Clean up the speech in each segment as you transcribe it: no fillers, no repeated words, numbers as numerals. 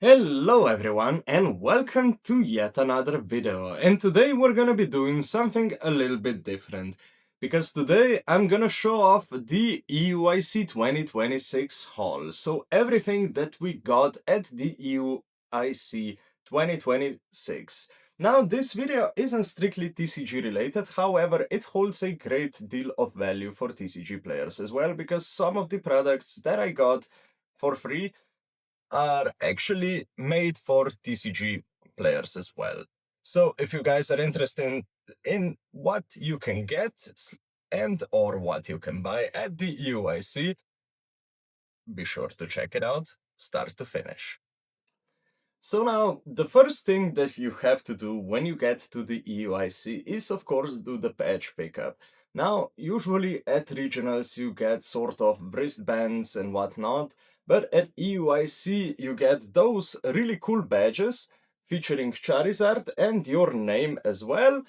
Hello everyone and welcome to yet another video, and today we're gonna be doing something a little bit different because today I'm gonna show off the EUIC 2026 haul, so everything that we got at the EUIC 2026. Now this video isn't strictly TCG related, however it holds a great deal of value for TCG players as well because some of the products that I got for free are actually made for TCG players as well. So if you guys are interested in what you can get and or what you can buy at the EUIC, be sure to check it out start to finish. So now, the first thing that you have to do when you get to the EUIC is of course do the badge pickup. Now, usually at regionals you get sort of wristbands and whatnot, but at EUIC you get those really cool badges featuring Charizard and your name as well,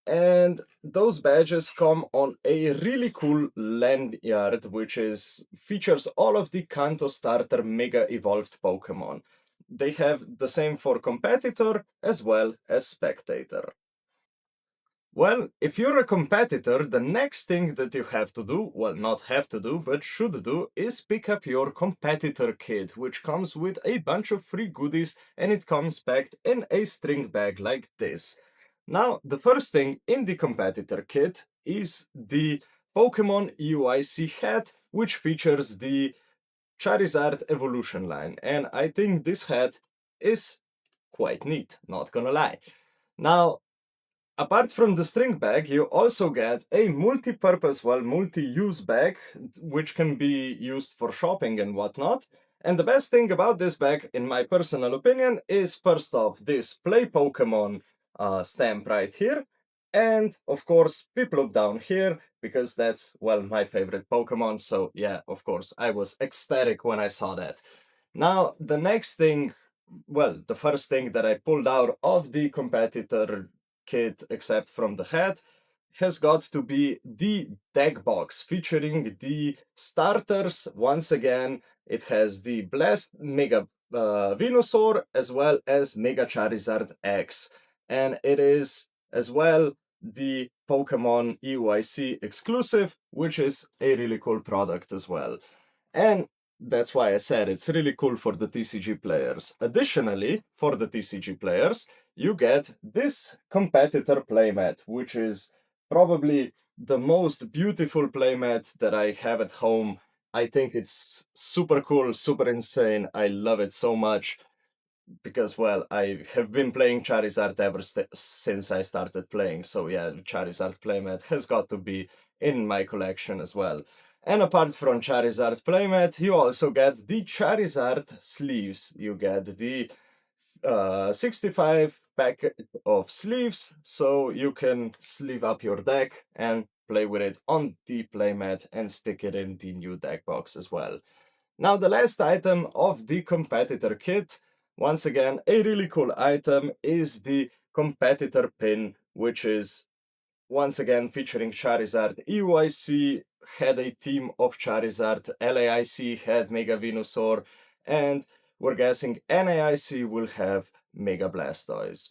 and those badges come on a really cool lanyard which is features all of the Kanto starter mega evolved Pokemon. They have the same for competitor as well as spectator. Well, if you're a competitor, the next thing that you have to do, well, not have to do, but should do, is pick up your competitor kit, which comes with a bunch of free goodies and it comes packed in a string bag like this. Now, the first thing in the competitor kit is the Pokemon EUIC hat, which features the Charizard evolution line, and I think this hat is quite neat, not gonna lie. Now, apart from the string bag, you also get a multi-purpose, well, multi-use bag, which can be used for shopping and whatnot. And the best thing about this bag, in my personal opinion, is first off this Play Pokemon stamp right here, and of course Piplup down here, because that's, well, my favorite Pokemon, so yeah, of course, I was ecstatic when I saw that. Now, the next thing, well, the first thing that I pulled out of the competitor kit, except from the hat, has got to be the deck box featuring the starters. Once again, it has the Blast Mega Venusaur as well as Mega Charizard X, and it is as well the Pokemon EUIC exclusive, which is a really cool product as well. And that's why I said it's really cool for the TCG players. Additionally, for the TCG players, you get this competitor playmat, which is probably the most beautiful playmat that I have at home. I think it's super cool, super insane. I love it so much because, well, I have been playing Charizard ever since I started playing. So yeah, Charizard playmat has got to be in my collection as well. And apart from Charizard playmat, you also get the Charizard sleeves. You get the 65 pack of sleeves, so you can sleeve up your deck and play with it on the playmat and stick it in the new deck box as well. Now, the last item of the competitor kit, once again, a really cool item, is the competitor pin, which is once again featuring Charizard. EUIC had a team of Charizard, LAIC had Mega Venusaur, and we're guessing NAIC will have Mega Blastoise.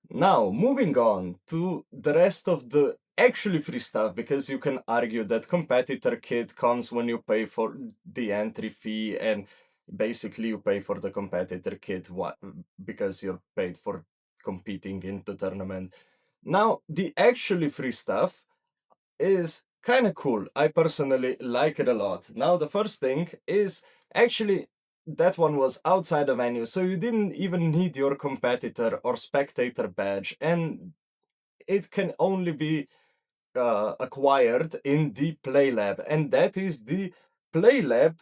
Now, moving on to the rest of the actually free stuff, because you can argue that competitor kit comes when you pay for the entry fee, and basically you pay for the competitor kit because you're paid for competing in the tournament. Now, the actually free stuff is kind of cool. I personally like it a lot. Now, the first thing is actually that one was outside the venue, so you didn't even need your competitor or spectator badge, and it can only be acquired in the Play Lab, and that is the Play Lab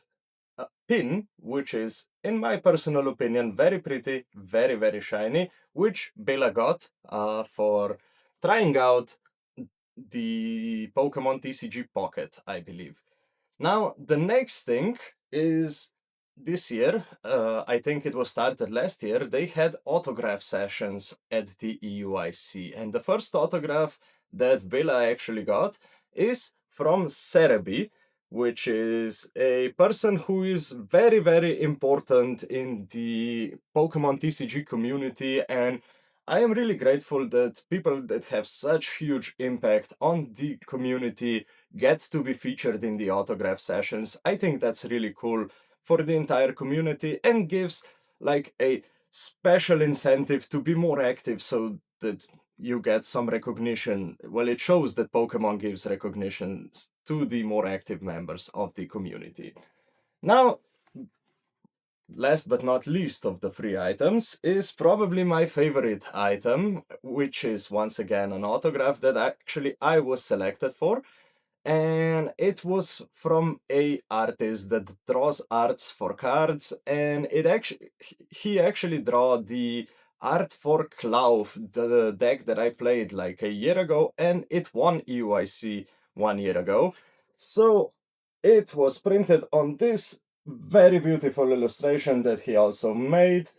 pin, which is, in my personal opinion, very pretty, very, very shiny, which Bella got for trying out the Pokemon TCG Pocket, I believe. Now, the next thing is this year, I think it was started last year, they had autograph sessions at the EUIC. And the first autograph that Bella actually got is from Cerebi, which is a person who is very, very important in the Pokemon TCG community. And I am really grateful that people that have such huge impact on the community get to be featured in the autograph sessions. I think that's really cool for the entire community and gives like a special incentive to be more active so that you get some recognition. Well, it shows that Pokemon gives recognition to the more active members of the community. Now, last but not least of the free items is probably my favorite item, which is once again an autograph that actually I was selected for. And it was from a artist that draws arts for cards, and it actually he actually draw the art for Clough, the deck that I played like a year ago, and it won EUIC 1 year ago. So it was printed on this very beautiful illustration that he also made,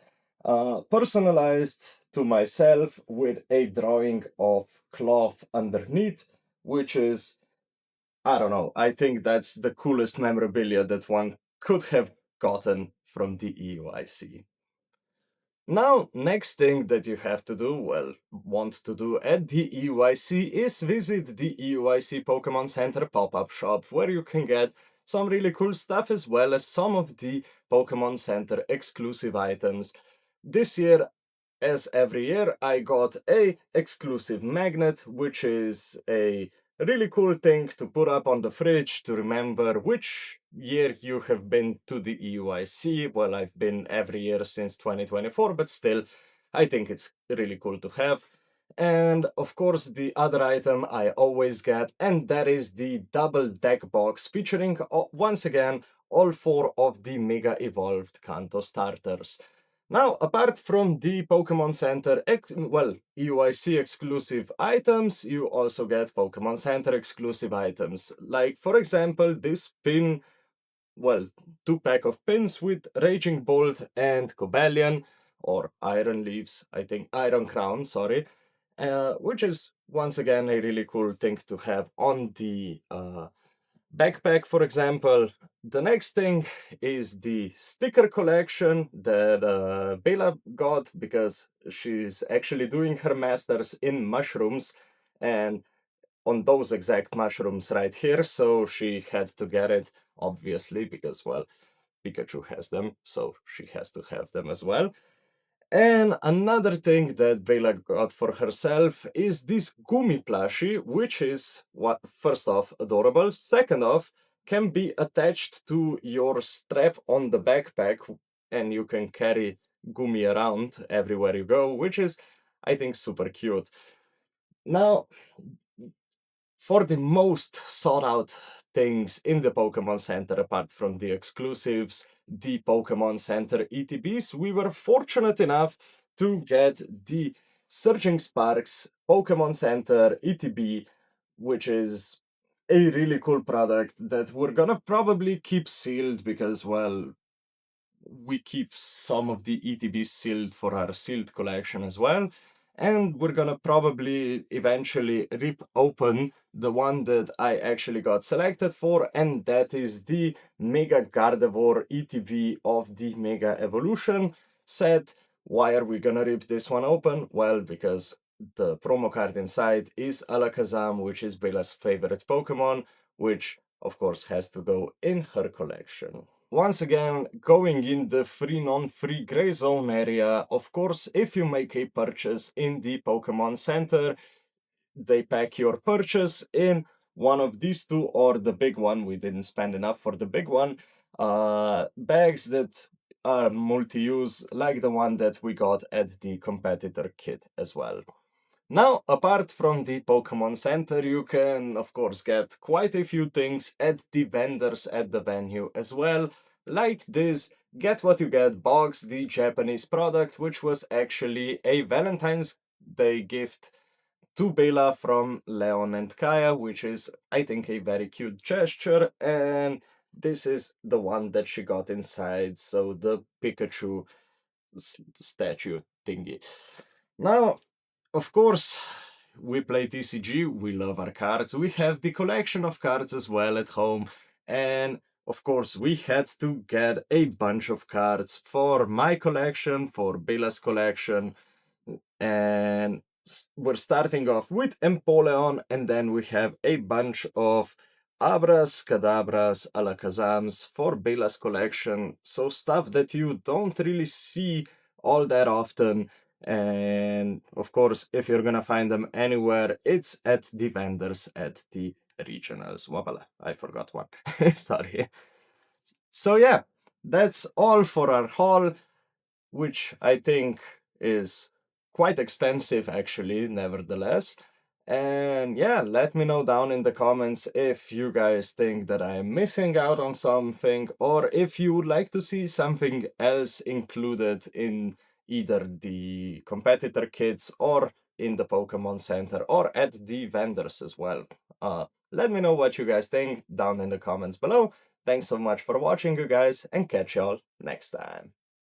personalized to myself with a drawing of Clough underneath, which is, I don't know. I think that's the coolest memorabilia that one could have gotten from the EUIC. Now, next thing that you have to do, well, want to do at the EUIC is visit the EUIC Pokemon Center pop-up shop, where you can get some really cool stuff as well as some of the Pokemon Center exclusive items. This year, as every year, I got a exclusive magnet, which is a really cool thing to put up on the fridge to remember which year you have been to the EUIC. Well, I've been every year since 2024, but still, I think it's really cool to have. And of course, the other item I always get, and that is the double deck box featuring, once again, all four of the Mega Evolved Kanto starters. Now, apart from the Pokemon Center, EUIC exclusive items, you also get Pokemon Center exclusive items. Like, for example, this pin, well, 2 pack of pins with Raging Bolt and Cobalion, or Iron Leaves, I think, Iron Crown, sorry, which is once again a really cool thing to have on the backpack, for example. The next thing is the sticker collection that Bela got because she's actually doing her masters in mushrooms and on those exact mushrooms right here, so she had to get it, obviously, because, well, Pikachu has them, so she has to have them as well. And another thing that Bela got for herself is this Gumi plushie, which is, what, first off, adorable. Second off, can be attached to your strap on the backpack, and you can carry Gumi around everywhere you go, which is, I think, super cute. Now, for the most sought out things in the Pokemon Center, apart from the exclusives, the Pokemon Center ETBs, we were fortunate enough to get the Surging Sparks Pokemon Center ETB, which is a really cool product that we're gonna probably keep sealed because, well, we keep some of the ETBs sealed for our sealed collection as well. And we're gonna probably eventually rip open the one that I actually got selected for, and that is the Mega Gardevoir ETB of the Mega Evolution set. Why are we gonna rip this one open? Well, because the promo card inside is Alakazam, which is Bella's favorite Pokemon, which of course has to go in her collection. Once again, going in the free non-free gray zone area, of course, if you make a purchase in the Pokemon Center, they pack your purchase in one of these two, or the big one, we didn't spend enough for the big one, bags that are multi-use, like the one that we got at the competitor kit as well. Now, apart from the Pokemon Center, you can, of course, get quite a few things at the vendors at the venue as well, like this Get What You Get box, the Japanese product, which was actually a Valentine's Day gift to Bella from Leon and Kaya, which is, I think, a very cute gesture, and this is the one that she got inside, so the Pikachu statue thingy. Now, of course, we play TCG, we love our cards, we have the collection of cards as well at home, And of course, we had to get a bunch of cards for my collection, for Bella's collection, and we're starting off with Empoleon, and then we have a bunch of Abras, Kadabras, Alakazams for Bella's collection, so stuff that you don't really see all that often. And of course, if you're gonna find them anywhere, it's at the vendors at the regionals. Wabala, I forgot one. Sorry. So yeah, that's all for our haul, which I think is quite extensive actually, nevertheless. And yeah, let me know down in the comments if you guys think that I am missing out on something, or if you would like to see something else included in either the competitor kits or in the Pokemon Center or at the vendors as well. Let me know what you guys think down in the comments below. Thanks so much for watching, you guys, and catch y'all next time.